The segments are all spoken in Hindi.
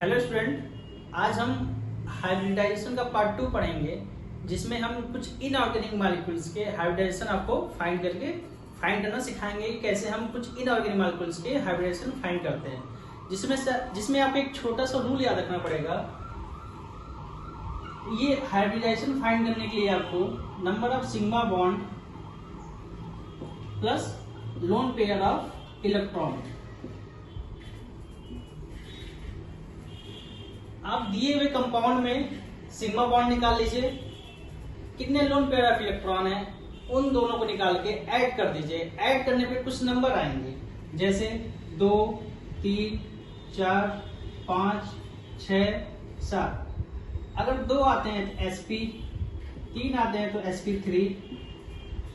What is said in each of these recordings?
हेलो स्टूडेंट, आज हम हाइब्रिडाइजेशन का पार्ट 2 पढ़ेंगे, जिसमें हम कुछ इनऑर्गेनिक मॉलिक्यूल्स के हाइब्रिडाइजेशन आपको फाइंड करना सिखाएंगे कि कैसे हम कुछ इनऑर्गेनिक मॉलिक्यूल्स के हाइब्रिडाइजेशन फाइंड करते हैं। जिसमें आपको एक छोटा सा रूल याद रखना पड़ेगा। ये हाइब्रिडाइजेशन फाइंड करने के लिए आपको number of sigma bond plus lone pair of electron, आप दिए हुए कंपाउंड में सिग्मा बॉन्ड निकाल लीजिए, कितने लोन पेयर ऑफ इलेक्ट्रॉन है उन दोनों को निकाल के ऐड कर दीजिए। ऐड करने पे कुछ नंबर आएंगे, जैसे 2, 3, 4, 5, 6, 7। अगर 2 आते हैं तो sp, 3 आते हैं तो sp3,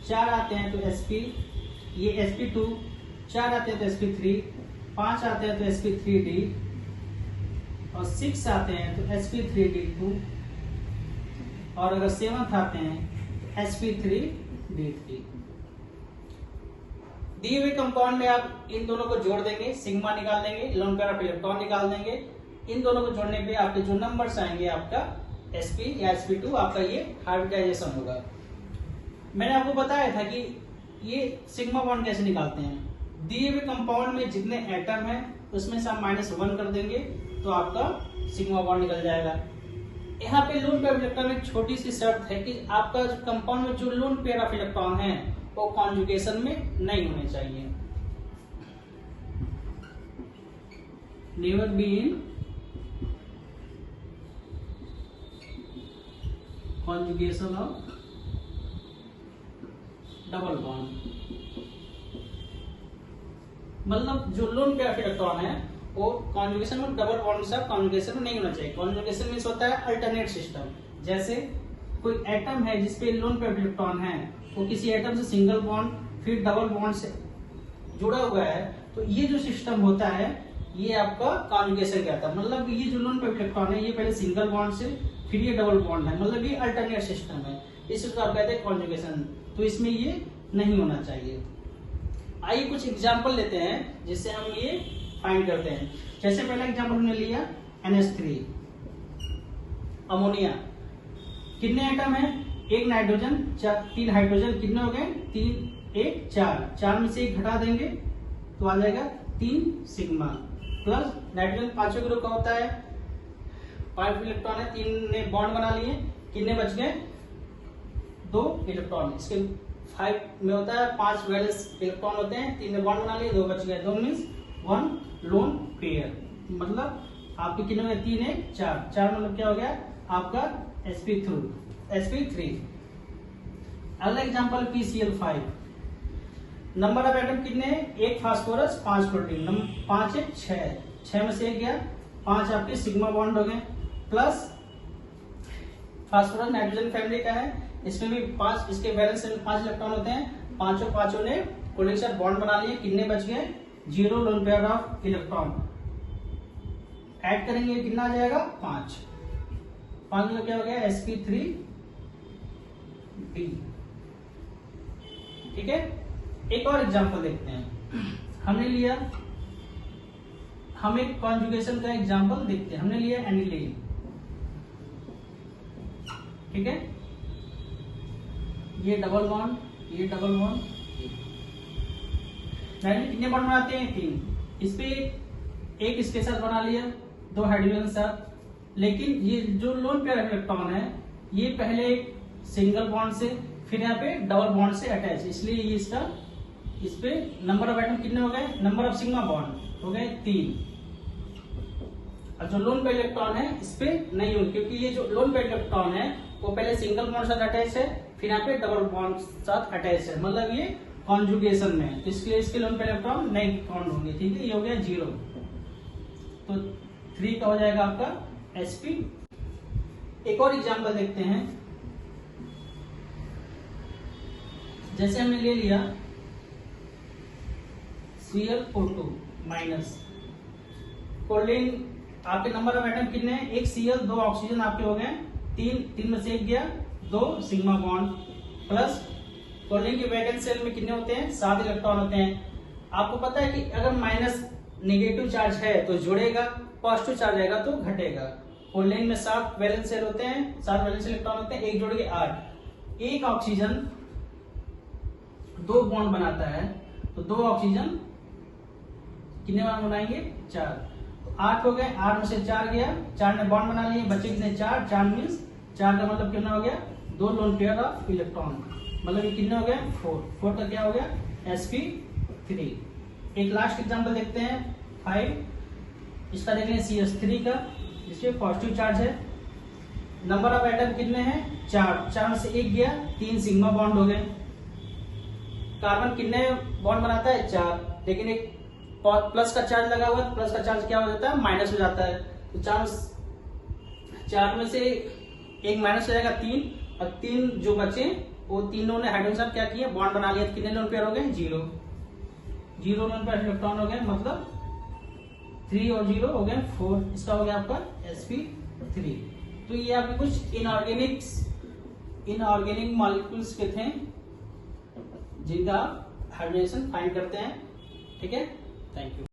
4 आते हैं तो sp, ये sp2, 4 आते हैं तो sp3, 5 आते हैं तो sp3d और 6 आते हैं तो sp3d2 और अगर 7 आते हैं तो sp3d3। दिए हुए कंपाउंड में आप इन दोनों को जोड़ देंगे, सिग्मा निकाल देंगे, लोन पेयर ऑफ इलेक्ट्रॉन निकाल देंगे। इन दोनों को जोड़ने पे आपके जो नंबर्स आएंगे, आपका sp या sp2, आपका ये हाइब्रिडाइजेशन होगा। मैंने आपको बताया था कि ये सिग्मा बॉन्ड कैसे निकालते हैं। दिए हुए कंपाउंड में जितने एटम है उसमें से आप -1 कर देंगे तो आपका सिग्मा बॉन्ड निकल जाएगा। यहाँ पे लोन पेयर ऑफ इलेक्ट्रॉन में छोटी सी शर्त है कि आपका कंपाउंड में जो लोन पेयर ऑफ इलेक्ट्रॉन है वो कॉन्जुगेशन में नहीं होने चाहिए। Never be in conjugation of double bond, मतलब जो लोन पेयर ऑफ इलेक्ट्रॉन है वो कॉन्जुगेशन में डबल बॉन्ड के साथ कॉन्जुगेशन में नहीं होना चाहिए। कॉन्जुगेशन मींस होता है अल्टरनेट सिस्टम। जैसे कोई एटम है जिसपे लोन पेयर ऑफ इलेक्ट्रॉन है, वो किसी एटम से सिंगल बॉन्ड फिर डबल बॉन्ड से जुड़ा हुआ है, तो ये जो सिस्टम होता है ये आपका कॉन्जुगेशन कहता है। मतलब ये जो लोन पेयर ऑफ इलेक्ट्रॉन है ये पहले सिंगल बॉन्ड से फिर ये डबल बॉन्ड है, मतलब ये अल्टरनेट सिस्टम है, इसको आप कहते हैं कॉन्जुगेशन। तो इसमें ये नहीं होना चाहिए। आइए कुछ एग्जाम्पल लेते हैं जिससे हम ये फाइंड करते हैं। जैसे पहला एग्जाम्पल हमने लिया NH3 अमोनिया, कितने एटम है? 1 नाइट्रोजन, 3 हाइड्रोजन, कितने हो गए? 3, 1, 4। 4 में से 1 घटा देंगे तो आ जाएगा 3 सिग्मा प्लस नाइट्रोजन 5 ग्रुप का होता है, 5 इलेक्ट्रॉन है, 3 ने बॉन्ड बना लिए, कितने बच गए? 2 इलेक्ट्रॉन। इसके 5 में होता है 5 वैलेंस इलेक्ट्रॉन होते हैं, 3 ने बॉन्ड बना लिए, 2 बच गए। 2 मीन्स 1 लोन पेयर, मतलब आपके कितने हो गए? 3, 1, 4। 4 मतलब क्या हो गया आपका? sp3। अगला example PCl5, number of atom कितने हैं? 1 फास्फोरस, 5 प्रोटीन, 5, 1, 6। 6 में से 1 गया, 5 आपके सिग्मा बॉन्ड हो गए, प्लस फास्फोरस नाइट्रोजन फैमिली का है, इसमें भी 5, इसके वैलेंस में 5 इलेक्ट्रॉन होते हैं, पांचों ने कोलिक साथ बॉन्ड बना लिए, कितने बच गए? 0 lone pair of electron. Add करेंगे कितना आ जाएगा? 5 में क्या हो गया? sp3d। ठीक है, एक और एग्जांपल देखते हैं। हमने लिया, हम एक कॉन्जुगेशन का एग्जांपल देखते हैं। हमने लिया एनिलीन, ठीक है, ये डबल बॉन्ड, ये डबल बॉन्ड, कितने बॉन्ड बनाते हैं? 3। इस पे एक इसके साथ बना लिया, 2 हाइड्रोजन साथ। लेकिन ये जो लोन पेयर इलेक्ट्रॉन है ये पहले एक सिंगल बॉन्ड से फिर यहाँ पे डबल बॉन्ड से अटैच, इसलिए ये इसका इस पे नंबर ऑफ एटम कितने हो गए? नंबर ऑफ सिग्मा बॉन्ड हो गए 3। और जो लोन पेयर इलेक्ट्रॉन है इस पे नहीं होंगे, क्योंकि ये जो लोन पेयर इलेक्ट्रॉन है वो पहले सिंगल बॉन्ड साथ अटैच है, फिर यहाँ पे डबल बॉन्ड साथ अटैच है, मतलब ये कॉन्जुगेशन में है, तो इसके लिए इसके लोन पेयर इलेक्ट्रॉन नहीं काउंट होंगे। ठीक है, ये हो गया 0। तो 3 का हो जाएगा आपका sp। एक और एग्जांपल देखते हैं। जैसे हमने ले लिया Cl O2 माइनस, कोल्डिन, आपके नंबर ऑफ एटम कितने हैं? 1 Cl, 2 ऑक्सीजन आपके हो गए, 3 में से 1 गया, 2 सिग्मा बॉन्ड, प्लस कोल्डिन के वैलेंस शेल में कितने होते हैं? 7 इलेक्ट्रॉन होते हैं। आपको पता है कि अगर माइनस नेगेटिव चार्ज है तो जुड़ेगा, पॉजिटिव चार्ज आएगा तो घटेगा। कोलेन में 7 वैलेंस शेल होते हैं, 7 वैलेंस इलेक्ट्रॉन होते हैं, एक जोड़ के 8। एक ऑक्सीजन 2 बॉन्ड बनाता है, तो 2 ऑक्सीजन कितने बॉन्ड बनाएंगे? 4। तो 8 हो गए, 8 में से 4 गया, 4 ने बॉन्ड बना लिए, बच्चे कितने? 4। 4 मीन्स 4 का मतलब कितना हो गया? 2 लोन पेयर ऑफ इलेक्ट्रॉन, मतलब ये कितने हो गए? 4। 4 का क्या हो गया? sp3। एक लास्ट एग्जांपल देखते हैं 5। इसका देख लें CH3 का, जिसपे पॉजिटिव चार्ज है। नंबर ऑफ एटम कितने हैं? 4। 4 में से 1 गया, 3 सिग्मा बॉन्ड हो गए। कार्बन कितने बॉन्ड बनाता है? 4, लेकिन एक प्लस का चार्ज लगा हुआ है, प्लस का चार्ज क्या हो जाता है? माइनस हो जाता है। तो 4 में से एक माइनस हो जाएगा 3, और 3 जो बचे वो तीनों ने हाइड्रोजन क्या किया? बॉन्ड बना लिया। कितने लोन पेयर हो गए? 0 लोन पेयर इलेक्ट्रॉन हो गए, मतलब 3 और 0 हो गए 4। इसका हो गया आपका sp3। तो ये आपके कुछ इनऑर्गेनिक मॉलिक्यूल्स के थे जिनका हाइब्रिडेशन फाइंड करते हैं। ठीक है, थैंक यू।